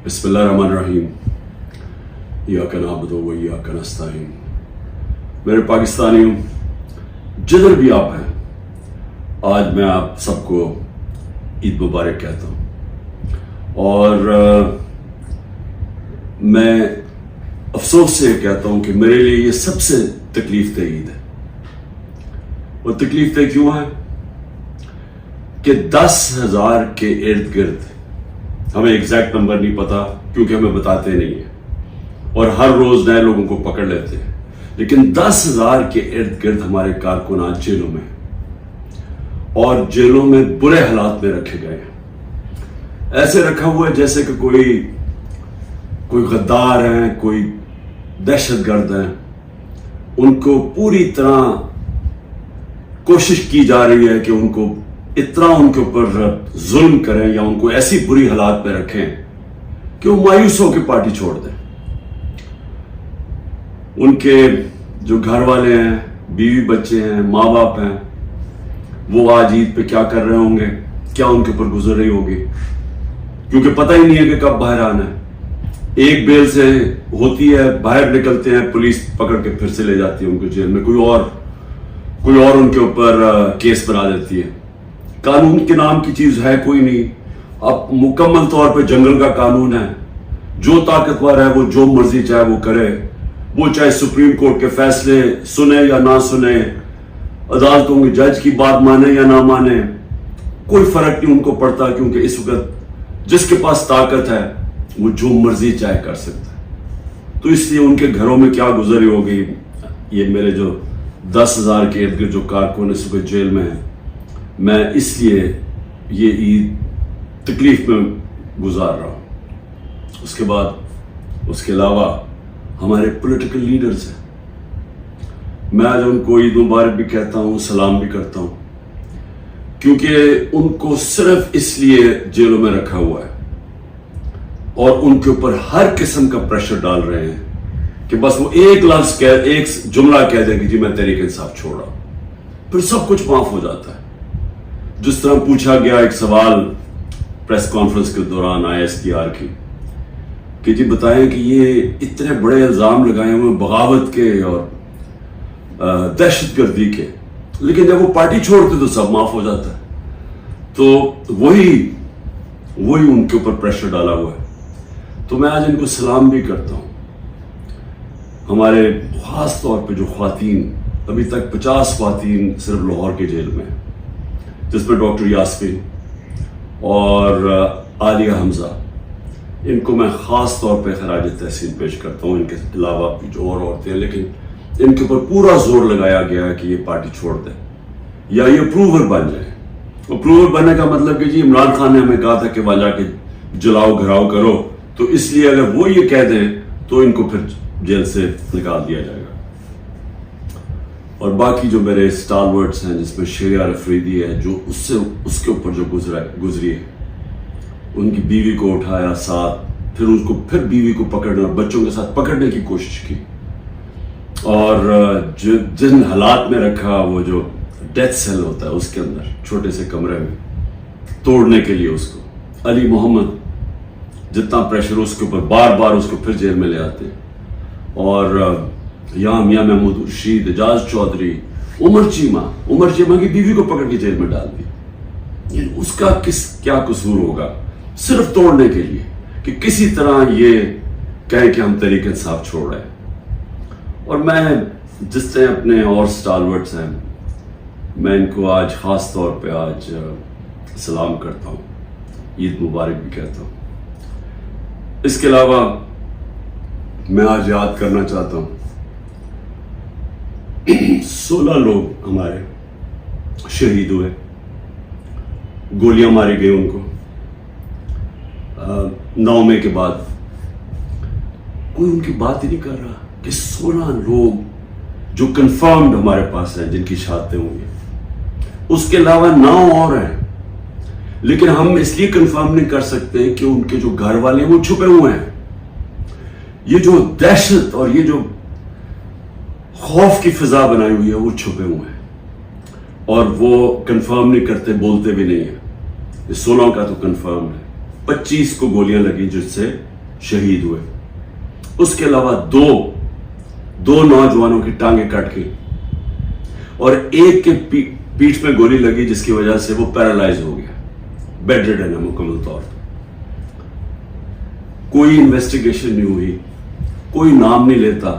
بسم اللہ الرحمن الرحیم ایاک نعبد و ایاک نستعین. میرے پاکستانیوں، جدھر بھی آپ ہیں، آج میں آپ سب کو عید مبارک کہتا ہوں. اور میں افسوس سے کہتا ہوں کہ میرے لیے یہ سب سے تکلیف دہ عید ہے. اور تکلیف دہ کیوں ہے کہ 10,000 کے ارد گرد، ہمیں ایگزیکٹ نمبر نہیں پتا کیونکہ ہمیں بتاتے نہیں ہیں اور ہر روز نئے لوگوں کو پکڑ لیتے ہیں، لیکن 10,000 کے ارد گرد ہمارے کارکنان جیلوں میں اور جیلوں میں برے حالات میں رکھے گئے ہیں. ایسے رکھا ہوا ہے جیسے کہ کوئی غدار ہیں، کوئی دہشت گرد ہیں. ان کو پوری طرح کوشش کی جا رہی ہے کہ ان کو اتنا ان کے اوپر ظلم کریں یا ان کو ایسی بری حالات میں رکھیں کہ وہ مایوس ہو کے پارٹی چھوڑ دیں. ان کے جو گھر والے ہیں، بیوی بچے ہیں، ماں باپ ہیں، وہ آج عید پہ کیا کر رہے ہوں گے، کیا ان کے اوپر گزر رہی ہوگی، کیونکہ پتہ ہی نہیں ہے کہ کب باہر آنا ہے. ایک بیل سے ہوتی ہے، باہر نکلتے ہیں، پولیس پکڑ کے پھر سے لے جاتی ہے ان کو جیل میں، کوئی اور ان کے اوپر کیس بنا دیتی ہے. قانون کے نام کی چیز ہے کوئی نہیں. اب مکمل طور پہ جنگل کا قانون ہے. جو طاقتور ہے وہ جو مرضی چاہے وہ کرے، وہ چاہے سپریم کورٹ کے فیصلے سنے یا نہ سنے، عدالتوں کے جج کی بات مانے یا نہ مانے، کوئی فرق نہیں ان کو پڑتا، کیونکہ اس وقت جس کے پاس طاقت ہے وہ جو مرضی چاہے کر سکتا ہے. تو اس لیے ان کے گھروں میں کیا گزری ہوگی. یہ میرے جو 10,000 کے ارد گرد جو کارکن اس وقت جیل میں ہیں، میں اس لیے یہ عید تکلیف میں گزار رہا ہوں. اس کے علاوہ ہمارے پولیٹیکل لیڈرز ہیں. میں آج ان کو عید مبارک بھی کہتا ہوں، سلام بھی کرتا ہوں، کیونکہ ان کو صرف اس لیے جیلوں میں رکھا ہوا ہے اور ان کے اوپر ہر قسم کا پریشر ڈال رہے ہیں کہ بس وہ ایک لفظ ایک جملہ کہہ دیں کہ جی میں تحریک انصاف چھوڑ رہا ہوں، پھر سب کچھ معاف ہو جاتا ہے. جس طرح پوچھا گیا ایک سوال پریس کانفرنس کے دوران ISPR کی کہ جی بتائیں کہ یہ اتنے بڑے الزام لگائے ہوئے بغاوت کے اور دہشت گردی کے، لیکن جب وہ پارٹی چھوڑتے تو سب معاف ہو جاتا ہے. تو وہی ان کے اوپر پریشر ڈالا ہوا ہے. تو میں آج ان کو سلام بھی کرتا ہوں. ہمارے خاص طور پہ جو خواتین، ابھی تک 50 خواتین صرف لاہور کے جیل میں ہیں، جس میں ڈاکٹر یاسمین اور عالیہ حمزہ، ان کو میں خاص طور پہ خراج تحسین پیش کرتا ہوں. ان کے علاوہ بھی جو اور عورتیں ہیں، لیکن ان کے اوپر پورا زور لگایا گیا ہے کہ یہ پارٹی چھوڑ دیں یا یہ اپروور بن جائیں. اپروور بننے کا مطلب کہ جی عمران خان نے ہمیں کہا تھا کہ وہاں جا کے جلاؤ گھراؤ کرو، تو اس لیے اگر وہ یہ کہہ دیں تو ان کو پھر جیل سے نکال دیا جائے گا. اور باقی جو میرے اسٹالورٹس ہیں، جس میں شیریار افریدی ہے، جو اس کے اوپر جو گزری ہے، ان کی بیوی کو اٹھایا ساتھ، پھر بیوی کو پکڑنے اور بچوں کے ساتھ پکڑنے کی کوشش کی، اور جن حالات میں رکھا، وہ جو ڈیتھ سیل ہوتا ہے اس کے اندر چھوٹے سے کمرے میں توڑنے کے لیے اس کو، علی محمد جتنا پریشر اس کے اوپر، بار بار اس کو پھر جیل میں لے آتے ہیں. اور یہاں میاں محمود رشید، اعجاز چودھری، عمر چیمہ کی بیوی کو پکڑ کے جیل میں ڈال دی. اس کا کیا قصور ہوگا صرف توڑنے کے لیے کہ کسی طرح یہ کہیں کہ ہم تحریک انصاف چھوڑ رہے ہیں. اور میں جس طرح اپنے اور اسٹالورٹس ہیں، میں ان کو آج خاص طور پہ آج سلام کرتا ہوں، عید مبارک بھی کہتا ہوں. اس کے علاوہ میں آج یاد کرنا چاہتا ہوں 16 لوگ ہمارے شہید ہوئے، گولیاں ماری گئی ان کو 9 مئی کے بعد. کوئی ان کی بات ہی نہیں کر رہا کہ 16 لوگ جو کنفرمڈ ہمارے پاس ہیں جن کی شہادتیں ہوئی ہیں. اس کے علاوہ 9 اور ہیں، لیکن ہم اس لیے کنفرم نہیں کر سکتے کہ ان کے جو گھر والے ہیں وہ چھپے ہوئے ہیں. یہ جو دہشت اور یہ جو خوف کی فضا بنائی ہوئی ہے وہ چھپے ہوئے ہیں اور وہ کنفرم نہیں کرتے، بولتے بھی نہیں ہیں. 16 کا تو کنفرم ہے. 25 کو گولیاں لگی جس سے شہید ہوئے. اس کے علاوہ دو نوجوانوں کی ٹانگیں کٹ گئی اور ایک کے پیٹھ میں گولی لگی جس کی وجہ سے وہ پیرالائز ہو گیا, بیڈ ریڈن ہے مکمل طور پر. کوئی انویسٹیگیشن نہیں ہوئی, کوئی نام نہیں لیتا.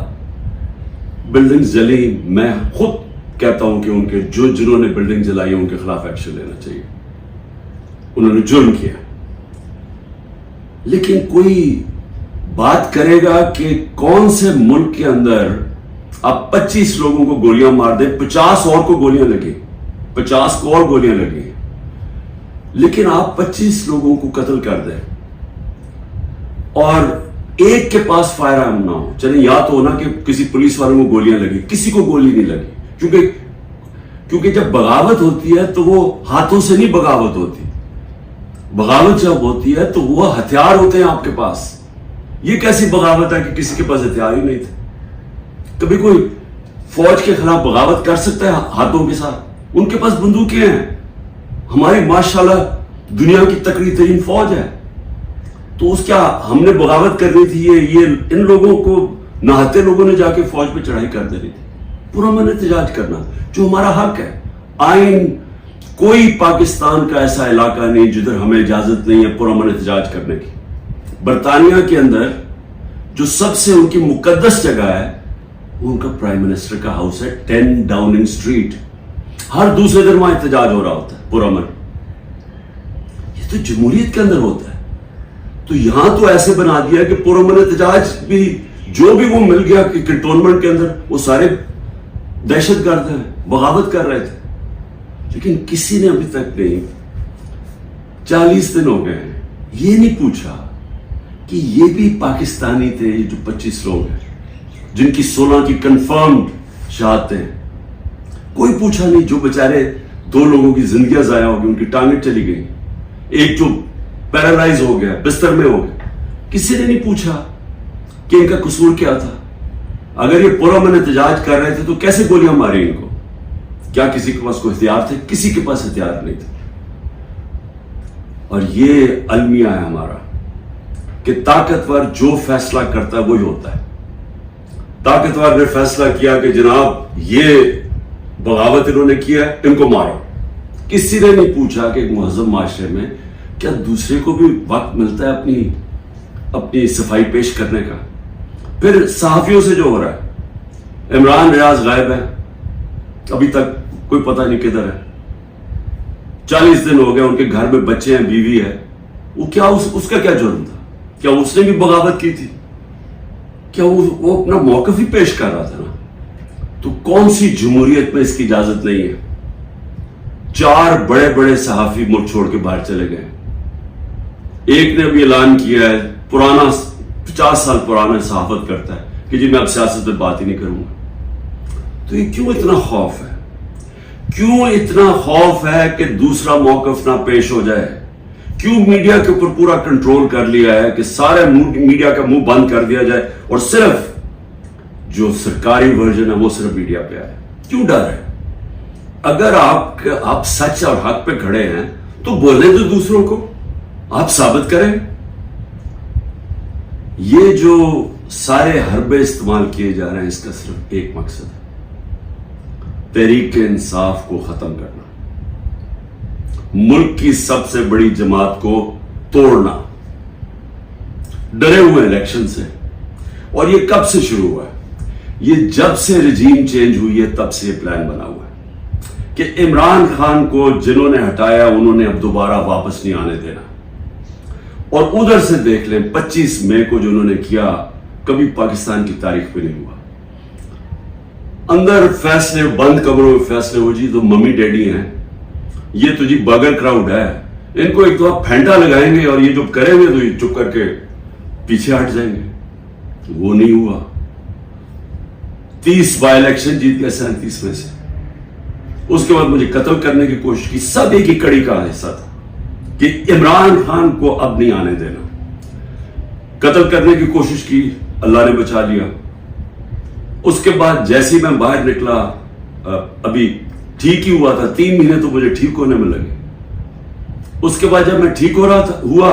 بلڈنگ جلی, میں خود کہتا ہوں کہ ان کے جنہوں نے بلڈنگ جلائی ان کے خلاف ایکشن لینا چاہیے, انہوں نے جرم کیا. لیکن کوئی بات کرے گا کہ کون سے ملک کے اندر آپ 25 لوگوں کو گولیاں مار دیں, 50 اور کو گولیاں لگیں, 50 کو اور گولیاں لگیں, لیکن آپ 25 لوگوں کو قتل کر دیں اور ایک کے پاس فائر آرم نہ ہو. چلیں یا تو ہونا کہ کسی پولیس والوں کو گولیاں لگی, کسی کو گولی نہیں لگی, کیونکہ جب بغاوت ہوتی ہے تو وہ ہاتھوں سے نہیں بغاوت ہوتی. بغاوت جب ہوتی ہے تو وہ ہتھیار ہوتے ہیں آپ کے پاس. یہ کیسی بغاوت ہے کہ کسی کے پاس ہتھیار ہی نہیں تھے؟ کبھی کوئی فوج کے خلاف بغاوت کر سکتا ہے ہاتھوں کے ساتھ؟ ان کے پاس بندوقیں ہیں. ہماری ماشاءاللہ دنیا کی تکڑی ترین فوج ہے. تو اس کیا ہم نے بغاوت کرنی تھی؟ یہ ان لوگوں کو نہاتے لوگوں نے جا کے فوج پہ چڑھائی کر دینی تھی. پرامن احتجاج کرنا جو ہمارا حق ہے. آئین کوئی پاکستان کا ایسا علاقہ نہیں جدھر ہمیں اجازت نہیں ہے پرامن احتجاج کرنے کی. برطانیہ کے اندر جو سب سے ان کی مقدس جگہ ہے وہ ان کا پرائم منسٹر کا ہاؤس ہے, 10 ڈاؤننگ اسٹریٹ. ہر دوسرے دن وہاں احتجاج ہو رہا ہوتا ہے پرامن. یہ تو جمہوریت کے اندر ہوتا ہے. تو یہاں تو ایسے بنا دیا کہ پرامن احتجاج بھی جو بھی وہ مل گیا کہ کنٹونمنٹ کے اندر وہ سارے دہشت گرد ہیں, بغاوت کر رہے تھے. لیکن کسی نے ابھی تک نہیں, 40 دن ہو گئے ہیں, یہ نہیں پوچھا کہ یہ بھی پاکستانی تھے. جو 25 لوگ ہیں جن کی 16 کی کنفرمڈ شہادتیں, کوئی پوچھا نہیں. جو بےچارے 2 لوگوں کی زندگیاں ضائع ہو گئی, ان کی ٹانگیں چلی گئی, ایک جو پیرالائز ہو گیا, بستر میں ہو گیا, کسی نے نہیں پوچھا کہ ان کا قصور کیا تھا. اگر یہ پرامن احتجاج کر رہے تھے تو کیسے گولیاں ماری ان کو؟ کیا کسی کے پاس کوئی ہتھیار تھے؟ کسی کے پاس ہتھیار نہیں تھے. اور یہ المیہ ہے ہمارا کہ طاقتور جو فیصلہ کرتا ہے وہی ہوتا ہے. طاقتور نے فیصلہ کیا کہ جناب یہ بغاوت انہوں نے کیا ہے, ان کو مارو. کسی نے نہیں پوچھا کہ ایک مہذب معاشرے میں کیا دوسرے کو بھی وقت ملتا ہے اپنی صفائی پیش کرنے کا؟ پھر صحافیوں سے جو ہو رہا ہے, عمران ریاض غائب ہے, ابھی تک کوئی پتہ نہیں کدھر ہے. 40 دن ہو گئے, ان کے گھر میں بچے ہیں, بیوی ہے. وہ کیا اس کا کیا جرم تھا؟ کیا اس نے بھی بغاوت کی تھی؟ کیا وہ اپنا موقف ہی پیش کر رہا تھا نا؟ تو کون سی جمہوریت میں اس کی اجازت نہیں ہے؟ 4 بڑے بڑے صحافی ملک چھوڑ کے باہر چلے گئے. ایک نے ابھی اعلان کیا ہے, پرانا 50 سال پرانا صحافت کرتا ہے کہ جی میں اب سیاست پہ بات ہی نہیں کروں گا. تو یہ کیوں اتنا خوف ہے؟ کیوں اتنا خوف ہے کہ دوسرا موقف نہ پیش ہو جائے؟ کیوں میڈیا کے اوپر پورا کنٹرول کر لیا ہے کہ سارے میڈیا کا منہ بند کر دیا جائے اور صرف جو سرکاری ورژن ہے وہ صرف میڈیا پہ آئے؟ کیوں ڈر ہے؟ اگر آپ سچ اور حق پہ کھڑے ہیں تو بولیں تو دوسروں کو, آپ ثابت کریں. یہ جو سارے حربے استعمال کیے جا رہے ہیں اس کا صرف ایک مقصد ہے, تحریک انصاف کو ختم کرنا, ملک کی سب سے بڑی جماعت کو توڑنا. ڈرے ہوئے الیکشن سے. اور یہ کب سے شروع ہوا ہے؟ یہ جب سے رجیم چینج ہوئی ہے تب سے یہ پلان بنا ہوا ہے کہ عمران خان کو جنہوں نے ہٹایا انہوں نے اب دوبارہ واپس نہیں آنے دینا. اور ادھر سے دیکھ لیں 25 مئی کو جو انہوں نے کیا کبھی پاکستان کی تاریخ پہ نہیں ہوا. اندر فیصلے, بند کمروں میں فیصلے ہو جی تو ممی ڈیڈی ہیں, یہ تو جی بغیر کراؤڈ ہے, ان کو ایک تو آپ پھینٹا لگائیں گے اور یہ جو کریں گے تو یہ چپ کر کے پیچھے ہٹ جائیں گے. وہ نہیں ہوا. 30 بائی الیکشن جیت گئے 37 میں سے. اس کے بعد مجھے قتل کرنے کی کوشش کی. سب ایک ہی کڑی کا حصہ تھا کہ عمران خان کو اب نہیں آنے دینا. قتل کرنے کی کوشش کی, اللہ نے بچا لیا. اس کے بعد جیسے میں باہر نکلا, ابھی ٹھیک ہی ہوا تھا, 3 مہینے تو مجھے ٹھیک ہونے میں لگے. اس کے بعد جب میں ٹھیک ہو رہا تھا ہوا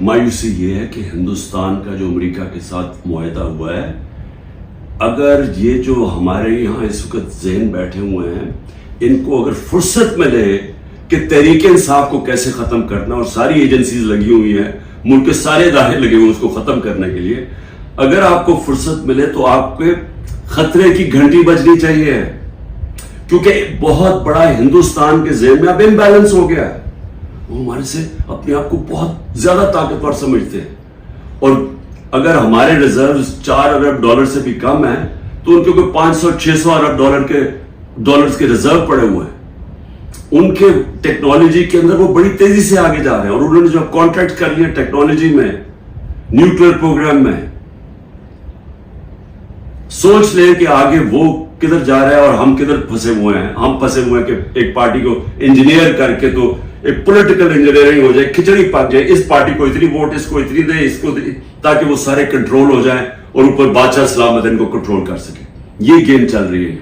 مایوسی یہ ہے کہ ہندوستان کا جو امریکہ کے ساتھ معاہدہ ہوا ہے، اگر یہ جو ہمارے یہاں اس وقت ذہن بیٹھے ہوئے ہیں، ان کو اگر فرصت ملے کہ تحریک انصاف کو کیسے ختم کرنا، اور ساری ایجنسیز لگی ہوئی ہیں، ملک کے سارے ادارے لگے ہوئے اس کو ختم کرنے کے لیے، اگر آپ کو فرصت ملے تو آپ کے خطرے کی گھنٹی بجنی چاہیے، کیونکہ بہت بڑا ہندوستان کے ذہن میں اب امبیلنس ہو گیا ہے. وہ ہمارے سے اپنے آپ کو بہت زیادہ طاقتور سمجھتے ہیں، اور اگر ہمارے ریزروز 4 ارب ڈالر سے بھی کم ہیں تو ان کے کوئی 500-600 ارب ڈالرز کے ریزرو پڑے ہوئے ہیں. ان کے ٹیکنالوجی کے اندر وہ بڑی تیزی سے آگے جا رہے ہیں، اور انہوں نے جو کانٹریکٹ کر لیا ٹیکنالوجی میں، نیوکلیئر پروگرام میں، سوچ لیں کہ آگے وہ کدھر جا رہا ہے اور ہم کدھر پھنسے ہوئے ہیں. ہم پھنسے ہوئے ہیں کہ ایک پارٹی کو انجینئر کر کے تو ایک پولیٹیکل انجینئرنگ ہو جائے، کھچڑی پک جائے، اس پارٹی کو اتنی ووٹ، اس کو اتنی دے، اس کو دے، تاکہ وہ سارے کنٹرول ہو جائیں اور اوپر بادشاہ سلامت ان کو کنٹرول کر سکے. یہ گیم چل رہی ہے.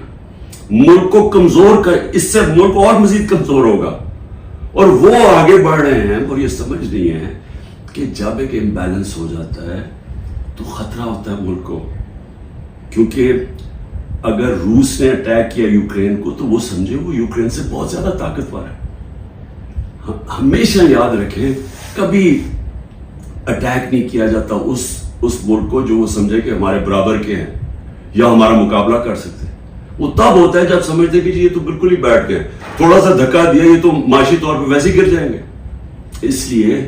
ملک کو کمزور کر، اس سے ملک اور مزید کمزور ہوگا، اور وہ آگے بڑھ رہے ہیں اور یہ سمجھ نہیں ہے کہ جب ایک امبیلنس ہو جاتا ہے تو خطرہ ہوتا ہے ملک کو. کیونکہ اگر روس نے اٹیک کیا یوکرین کو تو وہ سمجھے وہ یوکرین سے بہت زیادہ طاقتور ہے. ہمیشہ یاد رکھیں کبھی اٹیک نہیں کیا جاتا اس ملک کو جو وہ سمجھے کہ ہمارے برابر کے ہیں یا ہمارا مقابلہ کر سکتے ہیں. وہ تب ہوتا ہے جب سمجھتے کہ جی یہ تو بالکل ہی بیٹھ گئے، تھوڑا سا دھکا دیا یہ تو معاشی طور پہ ویسے گر جائیں گے. اس لیے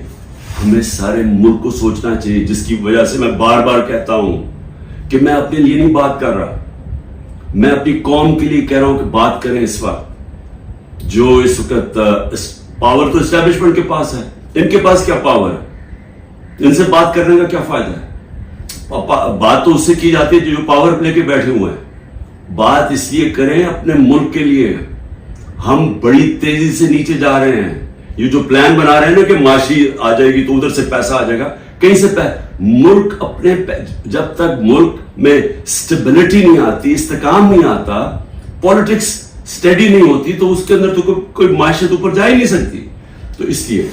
ہمیں سارے ملک کو سوچنا چاہیے، جس کی وجہ سے میں بار بار کہتا ہوں کہ میں اپنے لیے نہیں بات کر رہا، میں اپنی قوم کے لیے کہہ رہا ہوں کہ بات کریں. اس وقت جو اس وقت پاور تو اسٹیبلشمنٹ کے پاس ہے، ان کے پاس کیا پاور ہے؟ ان سے بات کرنے کا کیا فائدہ ہے؟ بات تو اس سے کی جاتی ہے جو پاور لے کے بیٹھے ہوئے ہیں. بات اس لیے کریں اپنے ملک کے لیے. ہم بڑی تیزی سے نیچے جا رہے ہیں. یہ جو پلان بنا رہے ہیں نا کہ معاشی آ جائے گی تو ادھر سے پیسہ آ جائے گا، کہیں سے ملک اپنے جب تک ملک میں سٹیبلٹی نہیں آتی، استحکام نہیں آتا، پالیٹکس سٹیڈی نہیں ہوتی، تو اس کے اندر تو کوئی معیشت اوپر جا ہی نہیں سکتی. تو اس لیے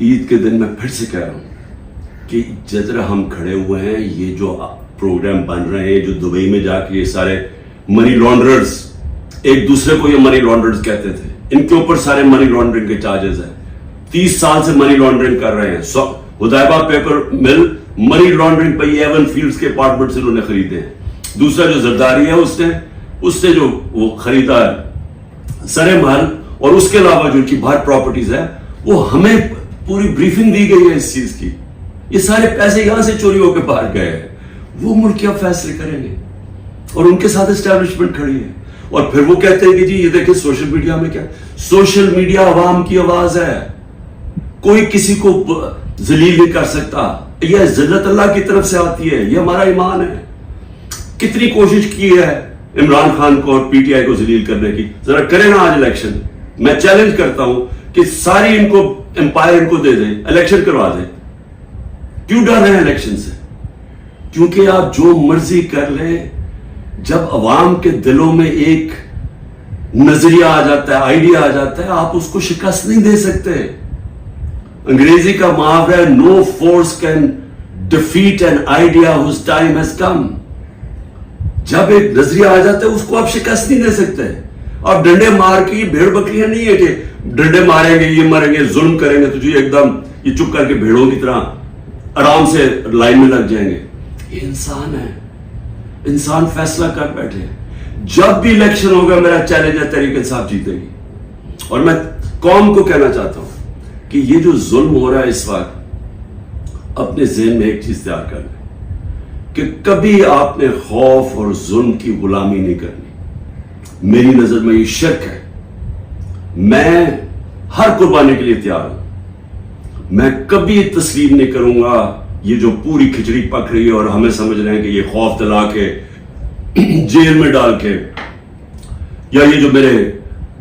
عید کے دن میں پھر سے کہہ رہا ہوں کہ جدھر ہم کھڑے ہوئے ہیں، یہ جو پروگرام بن رہے ہیں، جو دبئی میں جا کے یہ سارے منی لانڈررز، ایک دوسرے کو یہ منی لانڈررز کہتے تھے، ان کے اوپر سارے منی لانڈرنگ کے چارجز ہیں. 30 سال سے منی لانڈرنگ کر رہے ہیں. ہدایبہ پیپر مل منی لانڈرنگ پہ ایون فیلڈز کے اپارٹمنٹس انہوں نے خریدے ہیں. دوسرا جو زرداری ہے اس نے جو وہ خریدا ہے سرے محل، اور اس کے علاوہ جو ان کی باہر پراپرٹیز ہے، وہ ہمیں پوری بریفنگ دی گئی ہے اس چیز کی. یہ سارے پیسے یہاں سے چوری ہو کے باہر گئے ہیں. وہ ملک کیا فیصلے کریں گے؟ اور ان کے ساتھ اسٹیبلشمنٹ کھڑی ہے. اور پھر وہ کہتے ہیں کہ جی یہ دیکھیں سوشل میڈیا میں کیا، سوشل میڈیا عوام کی آواز ہے، کوئی کسی کو ذلیل نہیں کر سکتا. یہ ذلت اللہ کی طرف سے آتی ہے، یہ ہمارا ایمان ہے. کتنی کوشش کی ہے عمران خان کو اور پی ٹی آئی کو ذلیل کرنے کی. ذرا کریں نا آج الیکشن. میں چیلنج کرتا ہوں کہ ساری ان کو امپائر ان کو دے دیں، الیکشن کروا دیں. کیوں ڈر رہے ہیں الیکشن سے؟ کیونکہ آپ جو مرضی کر لیں، جب عوام کے دلوں میں ایک نظریہ آ جاتا ہے، آئیڈیا آ جاتا ہے، آپ اس کو شکست نہیں دے سکتے. انگریزی کا محاورہ ہے no force can defeat an idea whose time has come. جب ایک نظریہ آ جاتا ہے اس کو آپ شکست نہیں دے سکتے. آپ ڈنڈے مار کے، یہ بھیڑ بکریاں نہیں ہے کہ ڈنڈے ماریں گے، یہ مریں گے، ظلم کریں گے تو جو ایک دم یہ چپ کر کے بھیڑوں کی طرح آرام سے لائن میں لگ جائیں گے. یہ انسان ہے، انسان فیصلہ کر بیٹھے. جب بھی الیکشن ہوگا میرا چیلنج ہے تحریک انصاف جیتے گی. اور میں قوم کو کہنا چاہتا ہوں کہ یہ جو ظلم ہو رہا ہے اس وقت، اپنے ذہن میں ایک چیز تیار کر لیں کہ کبھی آپ نے خوف اور ظلم کی غلامی نہیں کرنی. میری نظر میں یہ شرک ہے. میں ہر قربانی کے لیے تیار ہوں. میں کبھی تسلیم نہیں کروں گا یہ جو پوری کھچڑی پک رہی ہے اور ہمیں سمجھ رہے ہیں کہ یہ خوف دلا کے، جیل میں ڈال کے، یا یہ جو میرے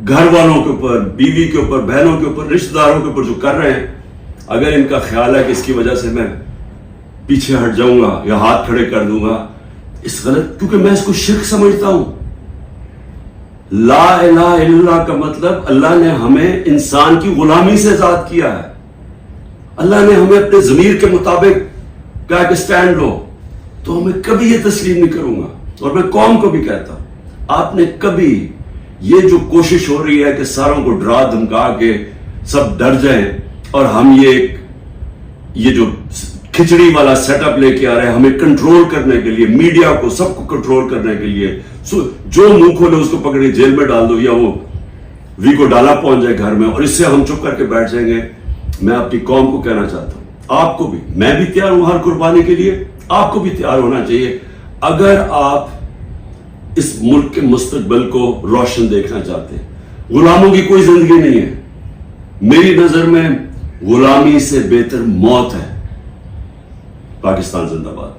گھر والوں کے اوپر، بیوی کے اوپر، بہنوں کے اوپر، رشتہ داروں کے اوپر جو کر رہے ہیں، اگر ان کا خیال ہے کہ اس کی وجہ سے میں پیچھے ہٹ جاؤں گا یا ہاتھ کھڑے کر دوں گا، اس غلط، کیونکہ میں اس کو شرک سمجھتا ہوں. لا الہ الا اللہ کا مطلب اللہ نے ہمیں انسان کی غلامی سے آزاد کیا ہے. اللہ نے ہمیں اپنے ضمیر کے مطابق کہا کہ سٹینڈ لو، تو میں کبھی یہ تسلیم نہیں کروں گا. اور میں قوم کو بھی کہتا ہوں، آپ نے کبھی یہ جو کوشش ہو رہی ہے کہ ساروں کو ڈرا دھمکا کے سب ڈر جائیں اور ہم یہ جو کھچڑی والا سیٹ اپ لے کے آ رہے ہیں ہمیں کنٹرول کرنے کے لیے، میڈیا کو سب کو کنٹرول کرنے کے لیے، جو منہ کھولے اس کو پکڑے جیل میں ڈال دو یا وہ وی کو ڈالا پہنچ جائے گھر میں، اور اس سے ہم چپ کر کے بیٹھ جائیں گے. میں اپنی قوم کو کہنا چاہتا ہوں، آپ کو بھی، میں بھی تیار ہوں ہر قربانی کے لیے، آپ کو بھی تیار ہونا چاہیے. اگر آپ اس ملک کے مستقبل کو روشن دیکھنا چاہتے ہیں، غلاموں کی کوئی زندگی نہیں ہے. میری نظر میں غلامی سے بہتر موت ہے. پاکستان زندہ باد.